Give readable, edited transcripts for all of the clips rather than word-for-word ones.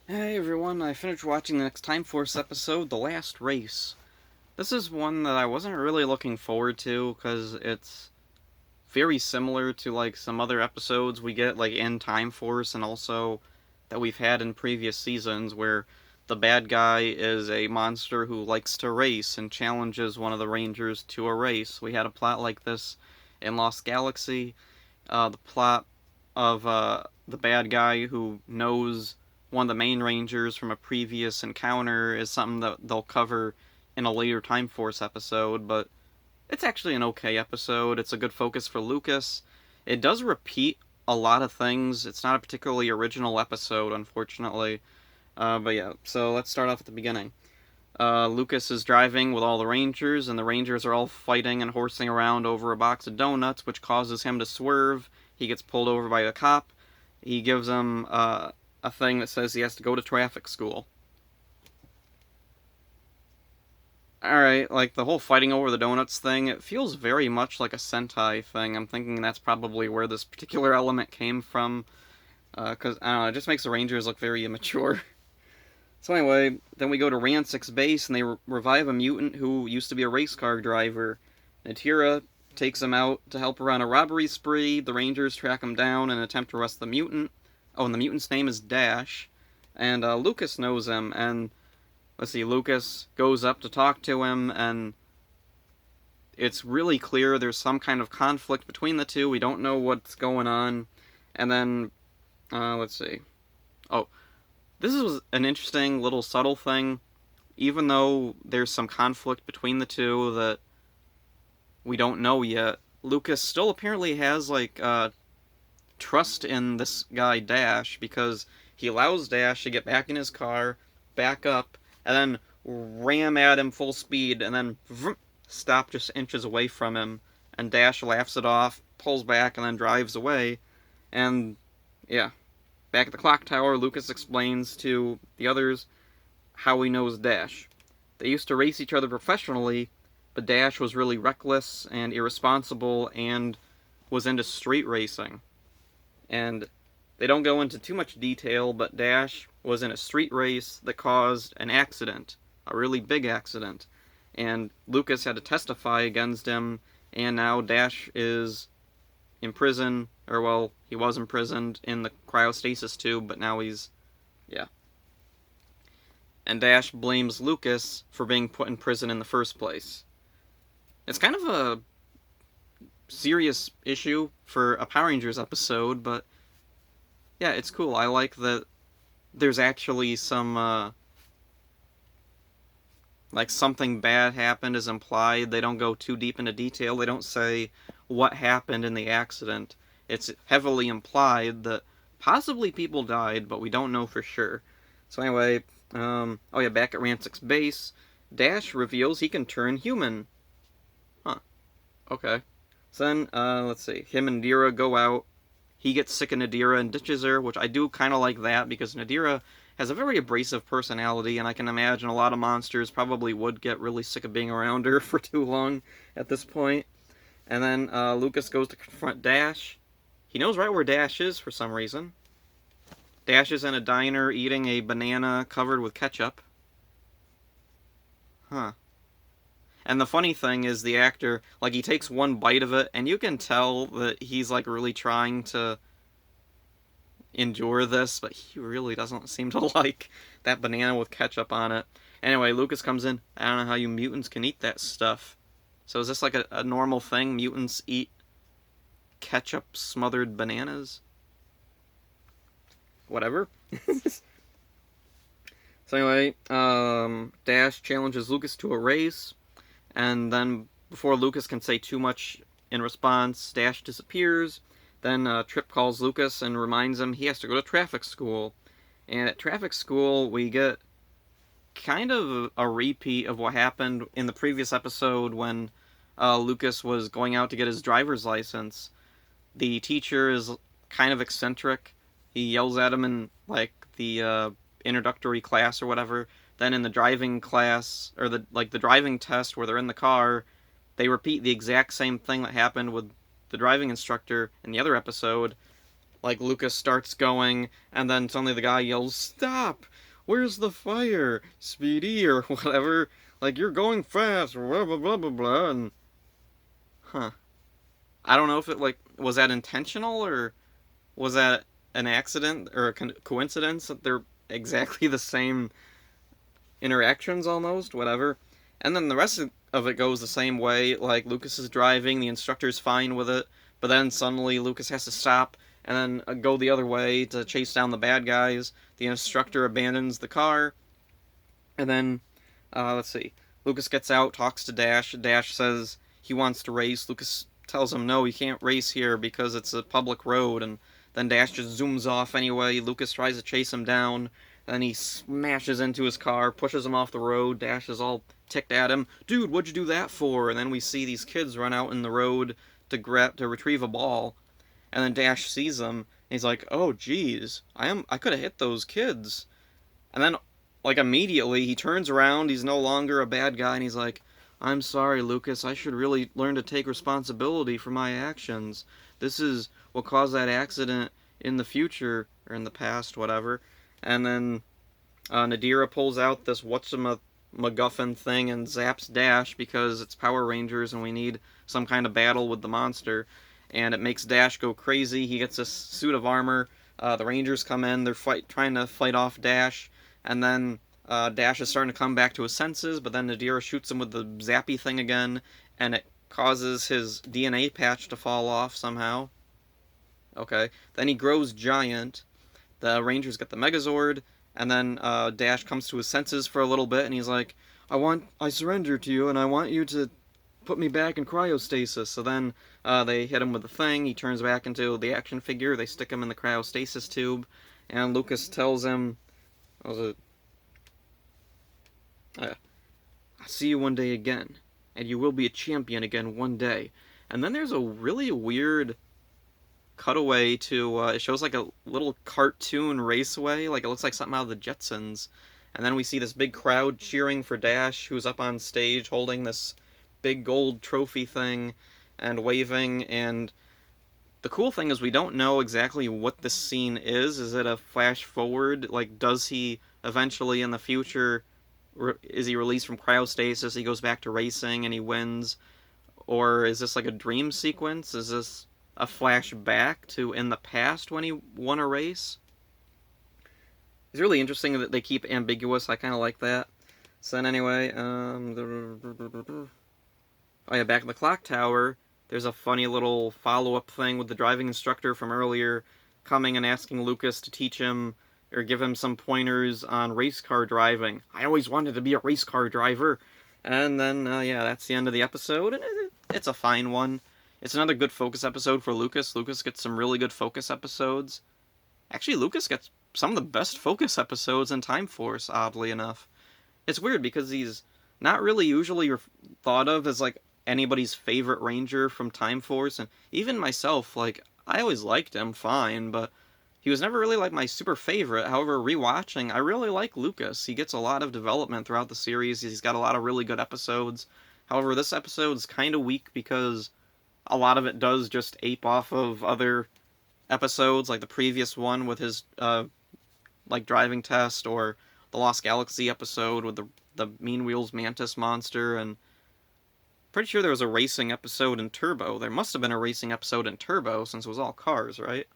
Hey everyone, I finished watching the next Time Force episode, The Last Race. This is one that I wasn't really looking forward to because it's very similar to like some other episodes we get like in Time Force and also that we've had in previous seasons where the bad guy is a monster who likes to race and challenges one of the Rangers to a race. We had a plot like this in Lost Galaxy. The plot of the bad guy who knows one of the main Rangers from a previous encounter is something that they'll cover in a later Time Force episode, but it's actually an okay episode. It's a good focus for Lucas. It does repeat a lot of things. It's not a particularly original episode, unfortunately. But yeah, so let's start off at the beginning. Lucas is driving with all the Rangers, and the Rangers are all fighting and horsing around over a box of donuts, which causes him to swerve. He gets pulled over by a cop. He gives him a thing that says he has to go to traffic school. Alright, like the whole fighting over the donuts thing, it feels very much like a Sentai thing. I'm thinking that's probably where this particular element came from. Because, I don't know, it just makes the Rangers look very immature. So anyway, then we go to Ransic's base and they revive a mutant who used to be a race car driver. Natira takes him out to help her on a robbery spree. The Rangers track him down and attempt to arrest the mutant. Oh, and the mutant's name is Dash. And Lucas knows him, and let's see, Lucas goes up to talk to him, and it's really clear there's some kind of conflict between the two. We don't know what's going on. And then, let's see. Oh, this is an interesting little subtle thing. Even though there's some conflict between the two that we don't know yet, Lucas still apparently has like trust in this guy Dash because he allows Dash to get back in his car, back up, and then ram at him full speed, and then vroom, stop just inches away from him. And Dash laughs it off, pulls back, and then drives away. And yeah, back at the clock tower, Lucas explains to the others how he knows Dash. They used to race each other professionally, but Dash was really reckless and irresponsible and was into street racing. And they don't go into too much detail, but Dash was in a street race that caused an accident, a really big accident. And Lucas had to testify against him, and now Dash is in prison, or well, he was imprisoned in the cryostasis tube, but now he's, yeah. And Dash blames Lucas for being put in prison in the first place. It's kind of a serious issue for a Power Rangers episode, but yeah, it's cool. I like that there's actually some, like something bad happened is implied. They don't go too deep into detail. They don't say what happened in the accident. It's heavily implied that possibly people died, but we don't know for sure. So anyway, oh yeah, back at Ransic's base, Dash reveals he can turn human. Huh. Okay. So then, let's see. Him and Nadira go out. He gets sick of Nadira and ditches her, which I do kind of like that because Nadira has a very abrasive personality, and I can imagine a lot of monsters probably would get really sick of being around her for too long at this point. And then Lucas goes to confront Dash. He knows right where Dash is for some reason. Dash is in a diner eating a banana covered with ketchup. Huh. And the funny thing is the actor, like, he takes one bite of it, and you can tell that he's, like, really trying to endure this, but he really doesn't seem to like that banana with ketchup on it. Anyway, Lucas comes in. I don't know how you mutants can eat that stuff. So is this like a normal thing? Mutants eat ketchup smothered bananas? Whatever. So anyway, Dash challenges Lucas to a race, and then before Lucas can say too much in response, Dash disappears. Then Trip calls Lucas and reminds him he has to go to traffic school. And at traffic school, we get kind of a repeat of what happened in the previous episode when Lucas was going out to get his driver's license. The teacher is kind of eccentric. He yells at him in like the introductory class or whatever. Then in the driving class or the driving test where they're in the car, they repeat the exact same thing that happened with the driving instructor in the other episode. Like, Lucas starts going, and then suddenly the guy yells, "Stop! Where's the fire? Speedy," or whatever. Like, "You're going fast," blah, blah, blah, blah, blah, and... Huh. I don't know if it, like, was that intentional, or was that an accident, or a coincidence that they're exactly the same interactions almost, whatever. And then the rest of it goes the same way. Like, Lucas is driving, the instructor's fine with it, but then suddenly Lucas has to stop and then go the other way to chase down the bad guys. The instructor abandons the car, and then, let's see. Lucas gets out, talks to Dash. Dash says he wants to race. Lucas tells him, no, you can't race here because it's a public road, and then Dash just zooms off anyway. Lucas tries to chase him down, then he smashes into his car, pushes him off the road. Dash is all ticked at him. Dude, what'd you do that for? And then we see these kids run out in the road to retrieve a ball, and then Dash sees them. And he's like, "Oh, geez, I could have hit those kids." And then, like, immediately he turns around. He's no longer a bad guy, and he's like, "I'm sorry, Lucas. I should really learn to take responsibility for my actions. This is what caused that accident in the future or in the past, whatever." And then Nadira pulls out this MacGuffin thing and zaps Dash because it's Power Rangers and we need some kind of battle with the monster. And it makes Dash go crazy. He gets a suit of armor. The Rangers come in. They're trying to fight off Dash. And then Dash is starting to come back to his senses, but then Nadira shoots him with the zappy thing again, and it causes his DNA patch to fall off somehow. Okay. Then he grows giant. The Rangers get the Megazord, and then Dash comes to his senses for a little bit, and he's like, I surrender to you, and I want you to put me back in cryostasis. So then they hit him with the thing. He turns back into the action figure. They stick him in the cryostasis tube, and Lucas tells him, what was it? I'll see you one day again, and you will be a champion again one day. And then there's a really weird cutaway to it shows like a little cartoon raceway, like it looks like something out of the Jetsons. And then we see this big crowd cheering for Dash, who's up on stage holding this big gold trophy thing and waving. And the cool thing is we don't know exactly what this scene is. Is it a flash forward? Like, does he eventually in the future, is he released from cryostasis, he goes back to racing and he wins? Or is this like a dream sequence? Is this a flashback to in the past when he won a race? It's really interesting that they keep ambiguous. I kind of like that. So then anyway, oh yeah, back in the clock tower, there's a funny little follow-up thing with the driving instructor from earlier coming and asking Lucas to teach him or give him some pointers on race car driving. I always wanted to be a race car driver. And then, yeah, that's the end of the episode, and it's a fine one. It's another good focus episode for Lucas. Lucas gets some really good focus episodes. Actually, Lucas gets some of the best focus episodes in Time Force, oddly enough. It's weird because he's not really usually thought of as, like, anybody's favorite ranger from Time Force, and even myself, like, I always liked him fine, but he was never really, like, my super favorite. However, rewatching, I really like Lucas. He gets a lot of development throughout the series. He's got a lot of really good episodes. However, this episode's kind of weak because a lot of it does just ape off of other episodes, like the previous one with his like driving test, or the Lost Galaxy episode with the Mean Wheels Mantis monster, and pretty sure there was a racing episode in Turbo. There must have been a racing episode in Turbo since it was all cars, right?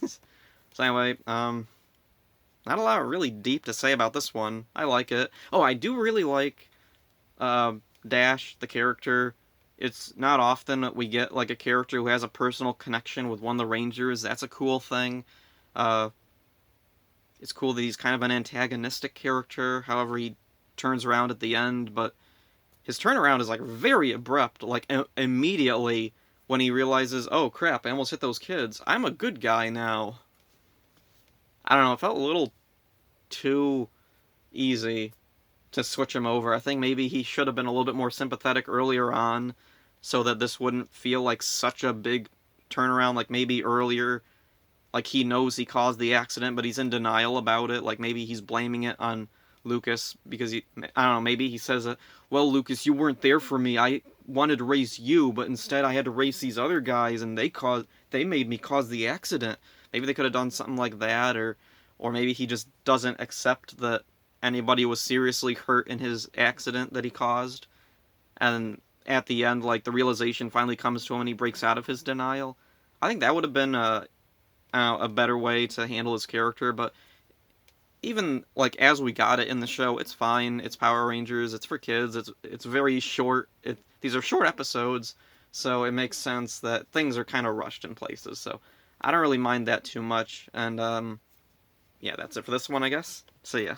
So anyway, not a lot really deep to say about this one. I like it. Oh, I do really like Dash, the character. It's not often that we get like a character who has a personal connection with one of the Rangers. That's a cool thing. It's cool that he's kind of an antagonistic character. However, he turns around at the end, but his turnaround is like very abrupt. Like immediately when he realizes, oh crap, I almost hit those kids. I'm a good guy now. I don't know. It felt a little too easy to switch him over. I think maybe he should have been a little bit more sympathetic earlier on so that this wouldn't feel like such a big turnaround. Like maybe earlier, like he knows he caused the accident, but he's in denial about it. Like maybe he's blaming it on Lucas because I don't know, maybe he says, well, Lucas, you weren't there for me. I wanted to race you, but instead I had to race these other guys and they made me cause the accident. Maybe they could have done something like that, or maybe he just doesn't accept that anybody was seriously hurt in his accident that he caused, and at the end, like the realization finally comes to him and he breaks out of his denial. I think that would have been a better way to handle his character, but even like as we got it in the show, it's fine. It's Power Rangers. It's for kids. It's very short. These are short episodes, so it makes sense that things are kind of rushed in places. So I don't really mind that too much. And yeah, that's it for this one, I guess. See ya.